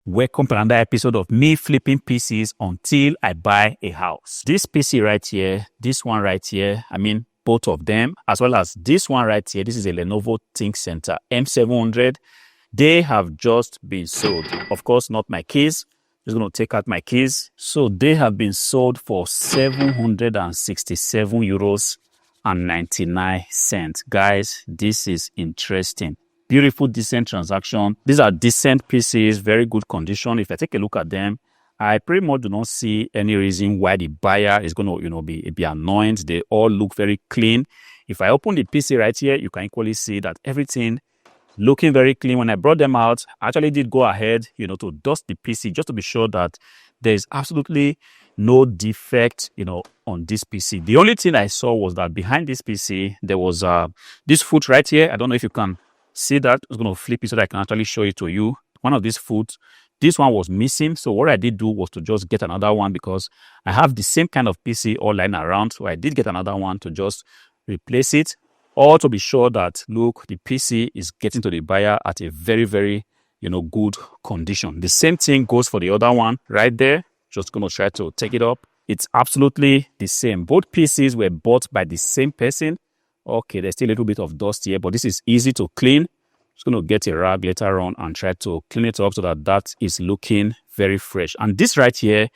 Welcome to another episode of me flipping PCs until I buy a house. This PC right here, this one right here, both of them, as well as this one right here, this is a Lenovo ThinkCentre M700. They have just been sold. Of course, not my keys. Just going to take out my keys. So they have been sold for 767 euros and 99 cents. Guys, this is interesting. Beautiful, decent transaction. These are decent PCs, very good condition. If I take a look at them, I pretty much do not see any reason why the buyer is going to, be annoyed. They all look very clean. If I open the PC right here, you can equally see that everything looking very clean. When I brought them out, I actually did go ahead, to dust the PC just to be sure that there is absolutely no defect, on this PC. The only thing I saw was that behind this PC, there was this foot right here. I don't know if you can see that. I'm going to flip it so that I can actually show it to you. One of these foot, this one was missing. So what I did do was to just get another one because I have the same kind of PC all lying around. So I did get another one to just replace it, or to be sure that, look, the PC is getting to the buyer at a very, very, good condition. The same thing goes for the other one right there. Just going to try to take it up. It's absolutely the same. Both PCs were bought by the same person. Okay, there's still a little bit of dust here, but this is easy to clean. Just going to get a rag later on and try to clean it up so that that is looking very fresh. And this right here,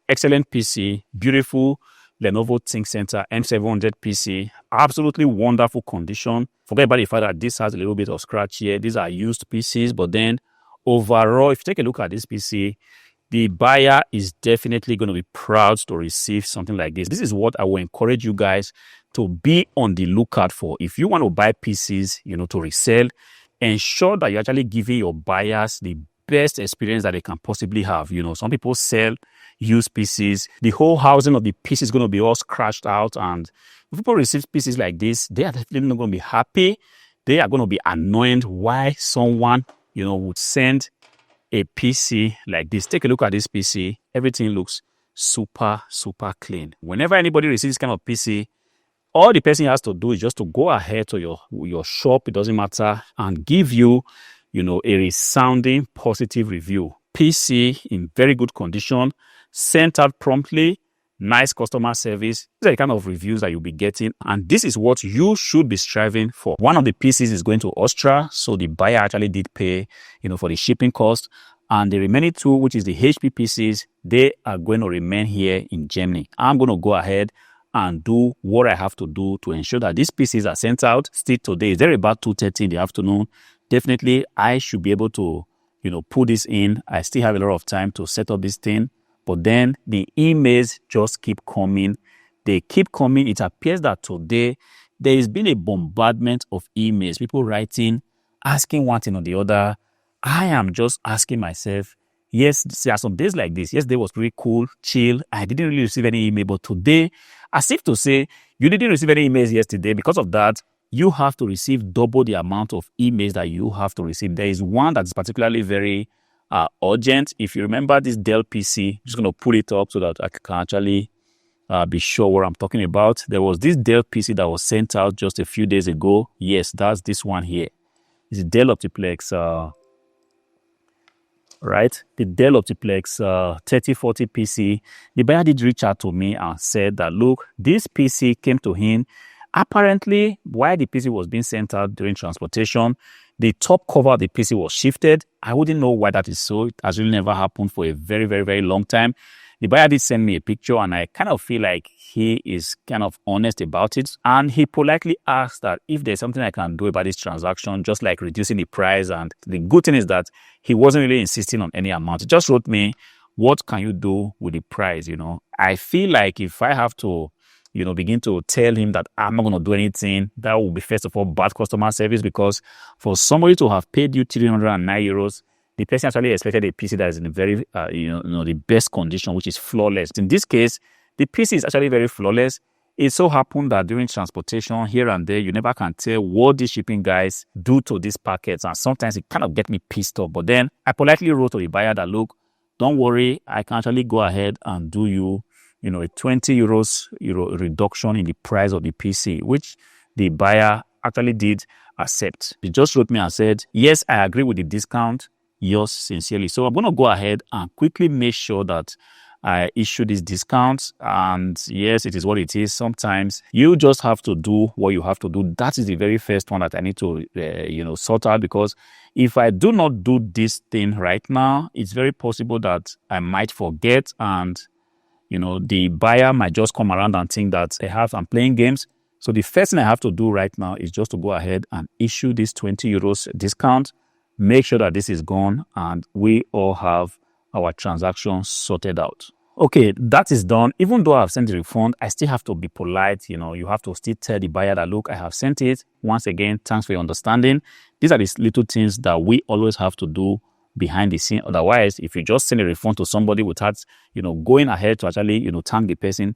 excellent PC, beautiful Lenovo ThinkCentre M700 PC, absolutely wonderful condition. Forget about the fact that this has a little bit of scratch here. These are used PCs, but then overall, if you take a look at this PC, the buyer is definitely going to be proud to receive something like this. This is what I will encourage you guys to be on the lookout for. If you want to buy PCs, to resell, ensure that you're actually giving your buyers the best experience that they can possibly have. Some people sell used PCs. The whole housing of the PC is going to be all scratched out. And if people receive PCs like this, they are definitely not going to be happy. They are going to be annoyed why someone, would send a PC like this. Take a look at this PC. Everything looks super, super clean. Whenever anybody receives this kind of PC, all the person has to do is just to go ahead to your shop, it doesn't matter, and give you, a resounding positive review. PC in very good condition, sent out promptly, nice customer service. These are the kind of reviews that you'll be getting, and this is what you should be striving for. One of the PCs is going to Austria, so the buyer actually did pay, for the shipping cost. And the remaining two, which is the HP PCs, they are going to remain here in Germany. I'm going to go ahead and do what I have to do to ensure that these PCs are sent out. Still today, it's very about 2:30 in the afternoon. Definitely, I should be able to, put this in. I still have a lot of time to set up this thing. But then the emails just keep coming. They keep coming. It appears that today there has been a bombardment of emails. People writing, asking one thing or the other. I am just asking myself, yes, there are some days like this. Yesterday was pretty cool, chill. I didn't really receive any email. But today, as if to say, you didn't receive any emails yesterday. Because of that, you have to receive double the amount of emails that you have to receive. There is one that's particularly very urgent. If you remember this Dell PC, I'm just going to pull it up so that I can actually be sure what I'm talking about. There was this Dell PC that was sent out just a few days ago. Yes, that's this one here. It's a Dell Optiplex, right? The Dell Optiplex 3040 PC. The buyer did reach out to me and said that, look, this PC came to him. Apparently, while the PC was being sent out during transportation, the top cover of the PC was shifted. I wouldn't know why that is so. It has really never happened for a very, very, very long time. The buyer did send me a picture, and I kind of feel like he is kind of honest about it. And he politely asked that if there's something I can do about this transaction, just like reducing the price. And the good thing is that he wasn't really insisting on any amount. He just wrote me, what can you do with the price? I feel like if I have to, begin to tell him that I'm not going to do anything, that will be, first of all, bad customer service, because for somebody to have paid you 309 euros, the person actually expected a PC that is in a very, the best condition, which is flawless. In this case, the PC is actually very flawless. It so happened that during transportation here and there, you never can tell what these shipping guys do to these packets. And sometimes it kind of get me pissed off. But then I politely wrote to the buyer that, look, don't worry, I can actually go ahead and do you, a 20 euros reduction in the price of the PC, which the buyer actually did accept. He just wrote me and said, yes, I agree with the discount. Yours sincerely. So I'm going to go ahead and quickly make sure that I issue these discounts. And yes, it is what it is. Sometimes you just have to do what you have to do. That is the very first one that I need to, sort out, because if I do not do this thing right now, it's very possible that I might forget, and the buyer might just come around and think that perhaps I'm playing games. So the first thing I have to do right now is just to go ahead and issue this 20 euros discount, make sure that this is gone, and we all have our transaction sorted out. Okay, that is done. Even though I've sent the refund, I still have to be polite. You have to still tell the buyer that, look, I have sent it. Once again, thanks for your understanding. These are the little things that we always have to do behind the scene. Otherwise, if you just send a refund to somebody without, going ahead to actually, thank the person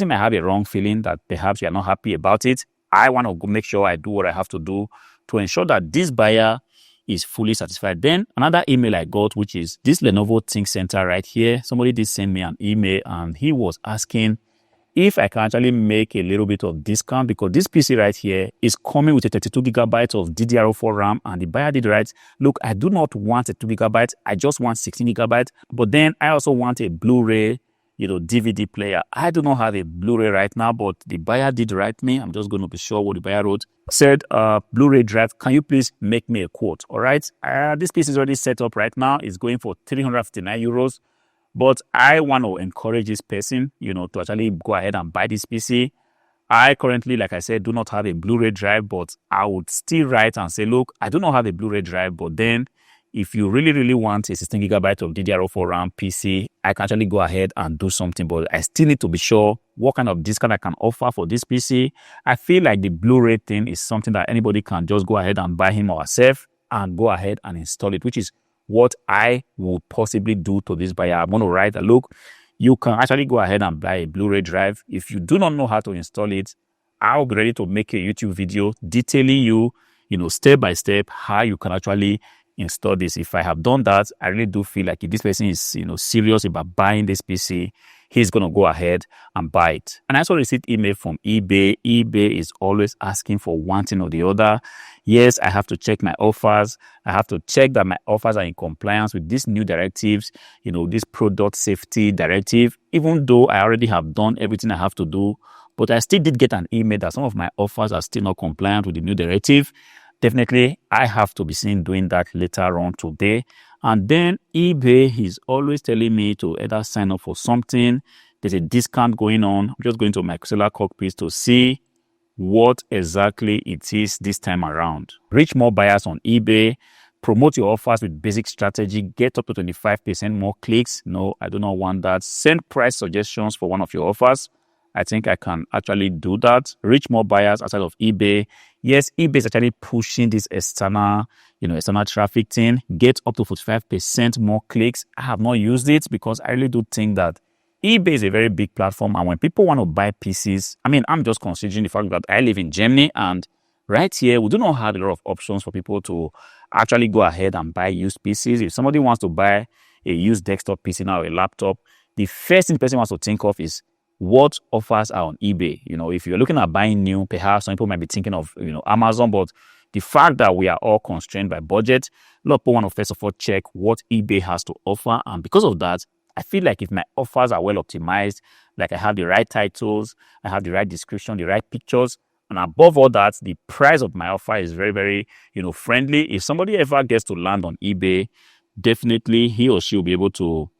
might have a wrong feeling that perhaps you are not happy about it. I want to make sure I do what I have to do to ensure that this buyer is fully satisfied. Then another email I got, which is this Lenovo Think Center right here. Somebody did send me an email and he was asking if I can actually make a little bit of discount, because this PC right here is coming with a 32 gigabytes of DDR4 RAM, and the buyer did write, look, I do not want a 2 gigabytes, I just want 16 gigabytes, but then I also want a Blu-ray, DVD player. I do not have a Blu-ray right now, but the buyer did write me. I'm just going to be sure what the buyer wrote. Said, Blu-ray drive, can you please make me a quote? All right. This piece is already set up right now. It's going for 359 euros. But I want to encourage this person, to actually go ahead and buy this PC. I currently, like I said, do not have a Blu-ray drive, but I would still write and say, look, I do not have a Blu-ray drive, but then if you really, really want a 16 gigabyte of DDR4 RAM PC, I can actually go ahead and do something, but I still need to be sure what kind of discount I can offer for this PC. I feel like the Blu-ray thing is something that anybody can just go ahead and buy him or herself and go ahead and install it, which is what I would possibly do to this buyer. I'm going to write that, look, you can actually go ahead and buy a Blu-ray drive. If you do not know how to install it, I'll be ready to make a YouTube video detailing you, step by step, how you can actually install this. If I have done that, I really do feel like if this person is, serious about buying this PC, he's going to go ahead and buy it. And I also received email from eBay. eBay is always asking for one thing or the other. Yes, I have to check my offers. I have to check that my offers are in compliance with these new directives, this product safety directive, even though I already have done everything I have to do. But I still did get an email that some of my offers are still not compliant with the new directive. Definitely, I have to be seen doing that later on today. And then eBay is always telling me to either sign up for something. There's a discount going on. I'm just going to my Excel cockpit to see what exactly it is this time around. Reach more buyers on eBay. Promote your offers with basic strategy. Get up to 25% more clicks. No, I do not want that. Send price suggestions for one of your offers. I think I can actually do that. Reach more buyers outside of eBay. Yes, eBay is actually pushing this external traffic thing. Get up to 45% more clicks. I have not used it because I really do think that eBay is a very big platform. And when people want to buy PCs, I'm just considering the fact that I live in Germany, and right here, we do not have a lot of options for people to actually go ahead and buy used PCs. If somebody wants to buy a used desktop PC now, a laptop, the first thing the person wants to think of is what offers are on eBay. If you're looking at buying new, perhaps some people might be thinking of, Amazon, but the fact that we are all constrained by budget, a lot of people want to first of all check what eBay has to offer. And because of that, I feel like if my offers are well optimized, like I have the right titles, I have the right description, the right pictures, and above all that, the price of my offer is very, very, friendly. If somebody ever gets to land on eBay, definitely he or she will be able to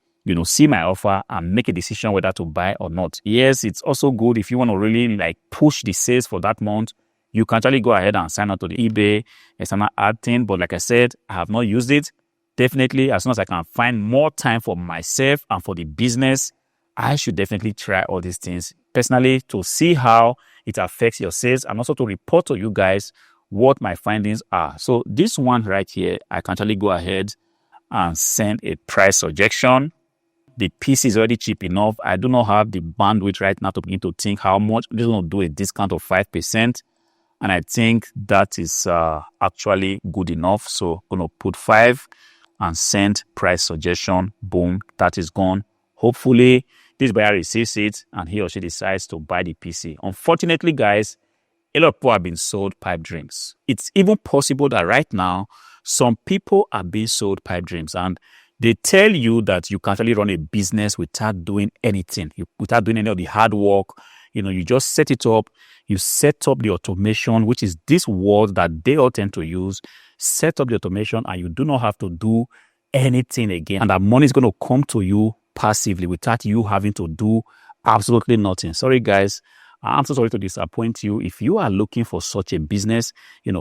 see my offer and make a decision whether to buy or not. Yes, it's also good if you want to really push the sales for that month. You can actually go ahead and sign up to the eBay external ad thing. But like I said, I have not used it. Definitely, as soon as I can find more time for myself and for the business, I should definitely try all these things personally to see how it affects your sales and also to report to you guys what my findings are. So this one right here, I can actually go ahead and send a price suggestion. The PC is already cheap enough. I do not have the bandwidth right now to begin to think how much. I'm just going to do a discount of 5%. And I think that is actually good enough. So I'm going to put 5 and send price suggestion. Boom, that is gone. Hopefully, this buyer receives it and he or she decides to buy the PC. Unfortunately, guys, a lot of people have been sold pipe dreams. It's even possible that right now, Some people are being sold pipe dreams, and they tell you that you can actually run a business without doing anything, without doing any of the hard work. You just set it up. You set up the automation, which is this word that they all tend to use. Set up the automation, and you do not have to do anything again. And that money is going to come to you passively without you having to do absolutely nothing. Sorry, guys. I'm so sorry to disappoint you. If you are looking for such a business,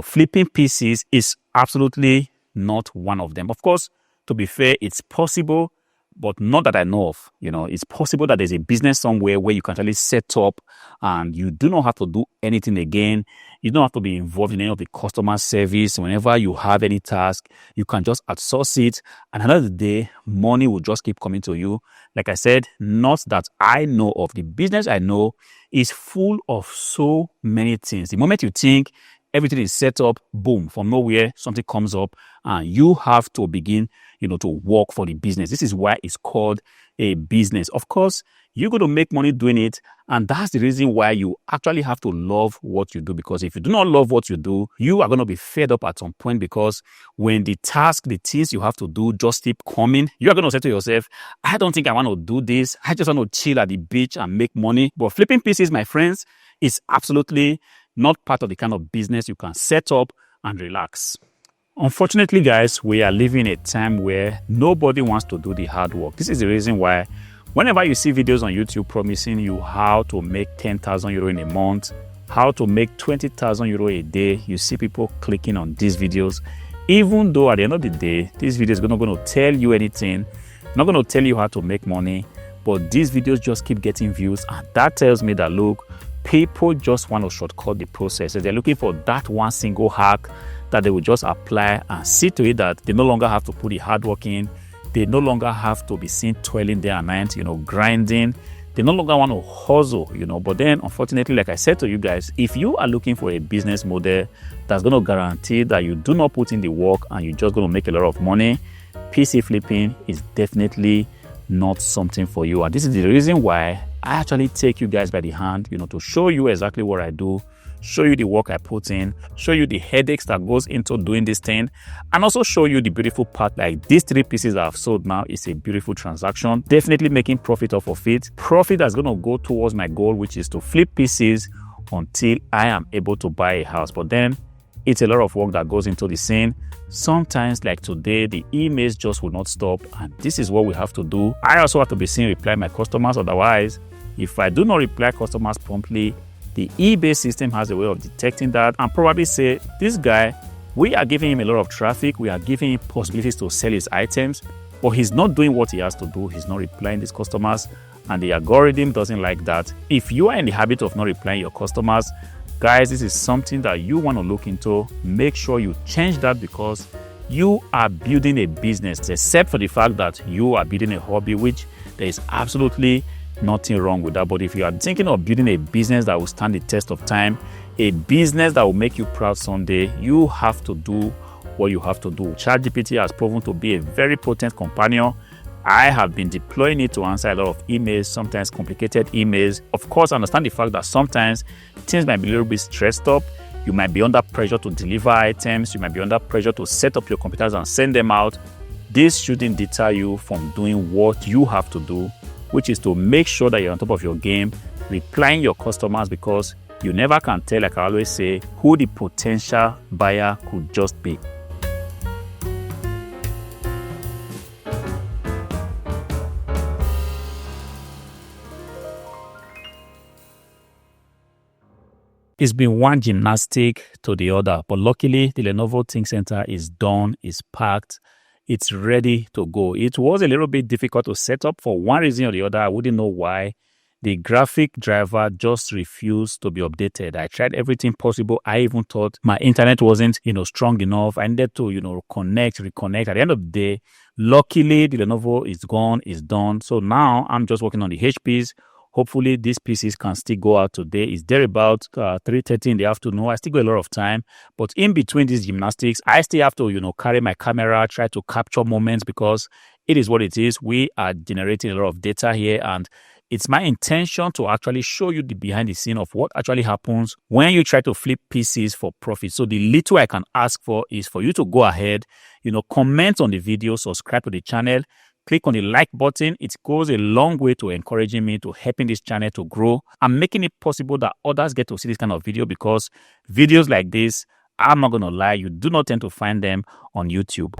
flipping PCs is absolutely not one of them. Of course, to be fair, it's possible, but not that I know of. It's possible that there's a business somewhere where you can actually set up and you do not have to do anything again. You don't have to be involved in any of the customer service. Whenever you have any task, you can just outsource it. And at the end of the day, money will just keep coming to you. Like I said, not that I know of. The business I know is full of so many things. The moment you think everything is set up, boom, from nowhere, something comes up and you have to begin, to work for the business. This is why it's called a business. Of course, you're going to make money doing it. And that's the reason why you actually have to love what you do. Because if you do not love what you do, you are going to be fed up at some point, because when the things you have to do just keep coming, you are going to say to yourself, I don't think I want to do this. I just want to chill at the beach and make money. But flipping PCs, my friends, is absolutely not part of the kind of business you can set up and relax. Unfortunately, guys, we are living a time where nobody wants to do the hard work. This is the reason why whenever you see videos on YouTube promising you how to make 10,000 euro in a month, how to make 20,000 euro a day, you see people clicking on these videos, even though at the end of the day, this video is not going to tell you anything, not going to tell you how to make money, but these videos just keep getting views. And that tells me that, look, people just want to shortcut the process. They're looking for that one single hack that they will just apply and see to it that they no longer have to put the hard work in. They no longer have to be seen toiling day and night, grinding. They no longer want to hustle, But then, unfortunately, like I said to you guys, if you are looking for a business model that's going to guarantee that you do not put in the work and you're just going to make a lot of money, PC flipping is definitely not something for you. And this is the reason why I actually take you guys by the hand, to show you exactly what I do, show you the work I put in, show you the headaches that goes into doing this thing, and also show you the beautiful part. Like these 3 pieces that I've sold now is a beautiful transaction, definitely making profit off of it. Profit that's going to go towards my goal, which is to flip PCs until I am able to buy a house. But then it's a lot of work that goes into the scene. Sometimes, like today, the emails just will not stop, and this is what we have to do. I also have to be seeing reply my customers. Otherwise, if I do not reply customers promptly, the eBay system has a way of detecting that and probably say, this guy, we are giving him a lot of traffic, we are giving him possibilities to sell his items, but he's not doing what he has to do. He's not replying these customers, and the algorithm doesn't like that. If you are in the habit of not replying your customers, guys, this is something that you want to look into. Make sure you change that, because you are building a business, except for the fact that you are building a hobby, which there is absolutely nothing wrong with that. But if you are thinking of building a business that will stand the test of time, a business that will make you proud someday, you have to do what you have to do. ChatGPT has proven to be a very potent companion. I have been deploying it to answer a lot of emails, sometimes complicated emails. Of course, I understand the fact that sometimes things might be a little bit stressed up. You might be under pressure to deliver items. You might be under pressure to set up your computers and send them out. This shouldn't deter you from doing what you have to do, which is to make sure that you're on top of your game, replying your customers, because you never can tell, like I always say, who the potential buyer could just be. It's been one gymnastic to the other, but luckily the Lenovo Think Center is done, is packed, it's ready to go. It was a little bit difficult to set up for one reason or the other. I wouldn't know why. The graphic driver just refused to be updated. I tried everything possible. I even thought my internet wasn't, strong enough. I needed to, reconnect. At the end of the day, luckily the Lenovo is gone, is done. So now I'm just working on the HPs. Hopefully these PCs can still go out today. It's there about 3:30 in the afternoon. I still got a lot of time. But in between these gymnastics, I still have to, carry my camera, try to capture moments, because it is what it is. We are generating a lot of data here, and It's my intention to actually show you the behind the scene of what actually happens when you try to flip PCs for profit. So the little I can ask for is for you to go ahead, comment on the video, subscribe to the channel, click on the like button. It goes a long way to encouraging me, to helping this channel to grow and making it possible that others get to see this kind of video, because videos like this, I'm not going to lie, you do not tend to find them on YouTube.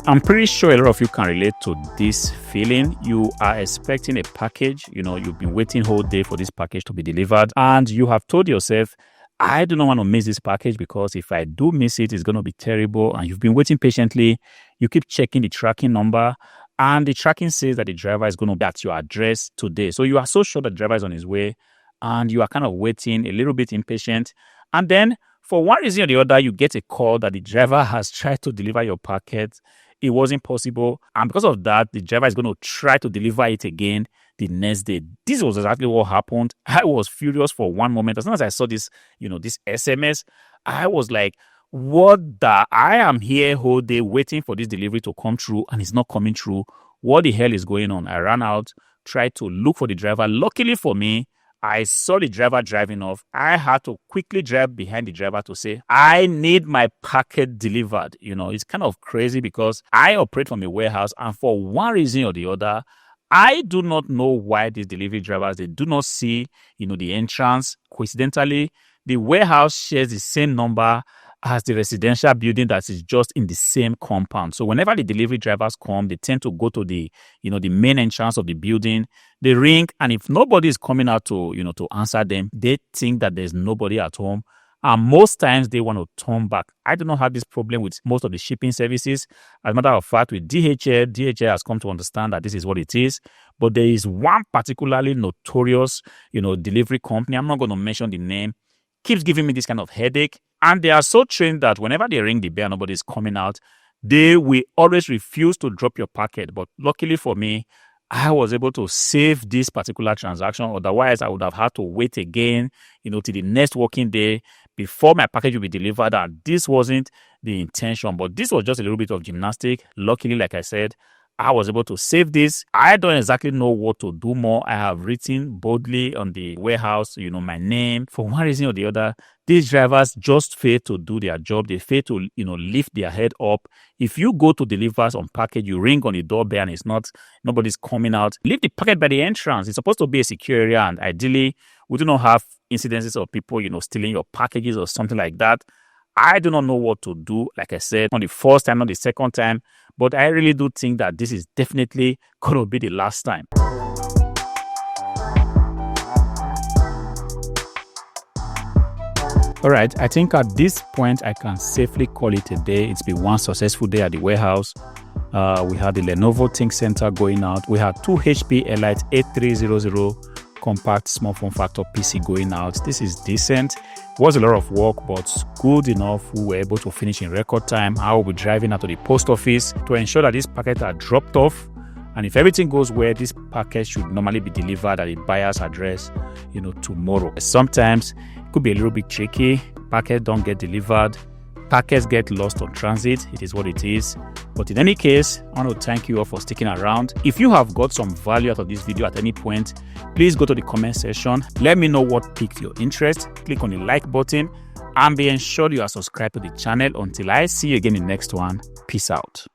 I'm pretty sure a lot of you can relate to this feeling. You are expecting a package, you've been waiting whole day for this package to be delivered, and you have told yourself, I do not want to miss this package, because if I do miss it, it's going to be terrible. And you've been waiting patiently. You keep checking the tracking number, and the tracking says that the driver is going to be at your address today. So you are so sure the driver is on his way, and you are kind of waiting, a little bit impatient. And then for one reason or the other, you get a call that the driver has tried to deliver your packet. It wasn't possible. And because of that, the driver is going to try to deliver it again the next day. This was exactly what happened. I was furious for one moment. As soon as I saw this, this SMS, I was like, what the? I am here whole day waiting for this delivery to come through, and it's not coming through. What the hell is going on? I ran out, tried to look for the driver. Luckily for me, I saw the driver driving off. I had to quickly drive behind the driver to say, I need my packet delivered. It's kind of crazy, because I operate from a warehouse, and for one reason or the other, I do not know why these delivery drivers, they do not see, the entrance. Coincidentally, the warehouse shares the same number as the residential building that is just in the same compound. So whenever the delivery drivers come, they tend to go to the, the main entrance of the building. They ring, and if nobody is coming out to, to answer them, they think that there's nobody at home. And most times they want to turn back. I do not have this problem with most of the shipping services. As a matter of fact, with DHL has come to understand that this is what it is. But there is one particularly notorious, delivery company. I'm not going to mention the name. Keeps giving me this kind of headache. And they are so trained that whenever they ring the bell, nobody is coming out, they will always refuse to drop your packet. But luckily for me, I was able to save this particular transaction. Otherwise, I would have had to wait again, till the next working day before my package will be delivered. And this wasn't the intention, but this was just a little bit of gymnastic. Luckily, like I said, I was able to save this. I don't exactly know what to do more. I have written boldly on the warehouse, my name. For one reason or the other, these drivers just fail to do their job. They fail to, lift their head up. If you go to deliver some package, you ring on the doorbell and nobody's coming out. Leave the packet by the entrance. It's supposed to be a secure area, and ideally, we do not have incidences of people, stealing your packages or something like that. I do not know what to do. Like I said, not the first time, not the second time, but I really do think that this is definitely going to be the last time. All right, I think at this point, I can safely call it a day. It's been one successful day at the warehouse. We had the Lenovo Think Center going out. We had 2 HP Elite 8300 compact small form factor PC going out. This is decent. It was a lot of work, but good enough. We were able to finish in record time. I will be driving out to the post office to ensure that these packets are dropped off. And if everything goes well, this package should normally be delivered at the buyer's address, tomorrow. Sometimes it could be a little bit tricky. Packets don't get delivered. Packets get lost on transit. It is what it is. But in any case, I want to thank you all for sticking around. If you have got some value out of this video at any point, please go to the comment section. Let me know what piqued your interest. Click on the like button and be ensured you are subscribed to the channel. Until I see you again in the next one. Peace out.